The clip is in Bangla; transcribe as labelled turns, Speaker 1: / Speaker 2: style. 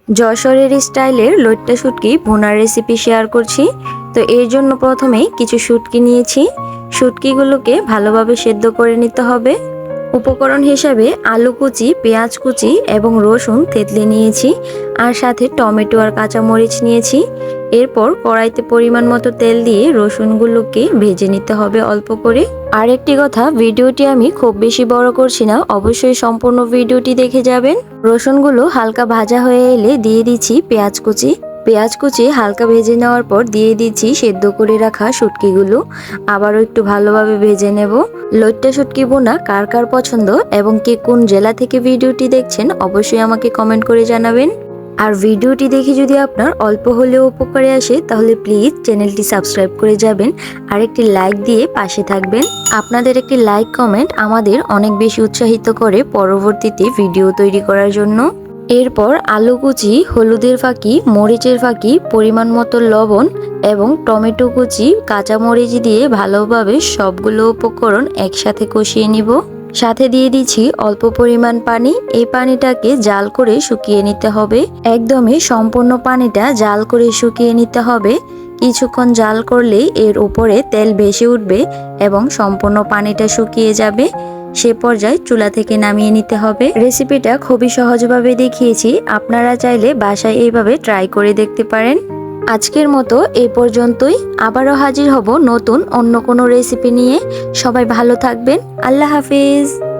Speaker 1: যশোরের স্টাইলের লইট্টা শুটকি ভুনার রেসিপি শেয়ার করছি। তো এর জন্য প্রথমেই কিছু শুটকি নিয়েছি। শুটকিগুলোকে ভালোভাবে সেদ্ধ করে নিতে হবে। উপকরণ হিসাবে আলু কুচি, পেঁয়াজ কুচি এবং রসুন থেতলে নিয়েছি, আর সাথে টমেটো আর কাঁচামরিচ নিয়েছি। এরপর কড়াইতে পরিমাণ মতো তেল দিয়ে রসুনগুলোকে ভেজে নিতে হবে অল্প করে। আর একটি কথা, ভিডিওটি আমি খুব বেশি বড় করছি না, অবশ্যই সম্পূর্ণ ভিডিওটি দেখে যাবেন। রসুনগুলো হালকা ভাজা হয়ে এলে দিয়ে দিচ্ছি পেঁয়াজ কুচি। পেঁয়াজ কুচি হালকা ভেজে নেওয়ার পর দিয়ে দিচ্ছি সেদ্ধ করে রাখা শুটকিগুলো। আবারও একটু ভালোভাবে ভেজে নেব। লইট্টা শুটকি বোনা কার কার পছন্দ এবং কে কোন জেলা থেকে ভিডিওটি দেখছেন অবশ্যই আমাকে কমেন্ট করে জানাবেন। আর ভিডিওটি দেখে যদি আপনার অল্প হলেও উপকারে আসে তাহলে প্লিজ চ্যানেলটি সাবস্ক্রাইব করে যাবেন আর একটি লাইক দিয়ে পাশে থাকবেন। আপনাদের একটি লাইক কমেন্ট আমাদের অনেক বেশি উৎসাহিত করে পরবর্তীতে ভিডিও তৈরি করার জন্য। এরপর আলু কুচি, হলুদের ফাঁকি, মরিচের ফাঁকি, পরিমাণ মতো লবণ এবং টমেটো কুচি, কাঁচামরিচ দিয়ে ভালোভাবে সবগুলো উপকরণ একসাথে কষিয়ে নিব। সাথে দিয়ে দিচ্ছি অল্প পরিমাণ পানি। এই পানিটাকে জাল করে শুকিয়ে নিতে হবে। একদমই সম্পূর্ণ পানিটা জাল করে শুকিয়ে নিতে হবে। কিছুক্ষণ জাল করলেই এর উপরে তেল ভেসে উঠবে এবং সম্পূর্ণ পানিটা শুকিয়ে যাবে। সে পর্যায়ে চুলা থেকে নামিয়ে নিতে হবে। রেসিপিটা খুবই সহজভাবে দেখিয়েছি, আপনারা চাইলে বাসায় এইভাবে ট্রাই করে দেখতে পারেন। আজকের মতো এই পর্যন্তই। আবারও হাজির হব নতুন অন্য কোনো রেসিপি নিয়ে। সবাই ভালো থাকবেন। আল্লাহ হাফিজ।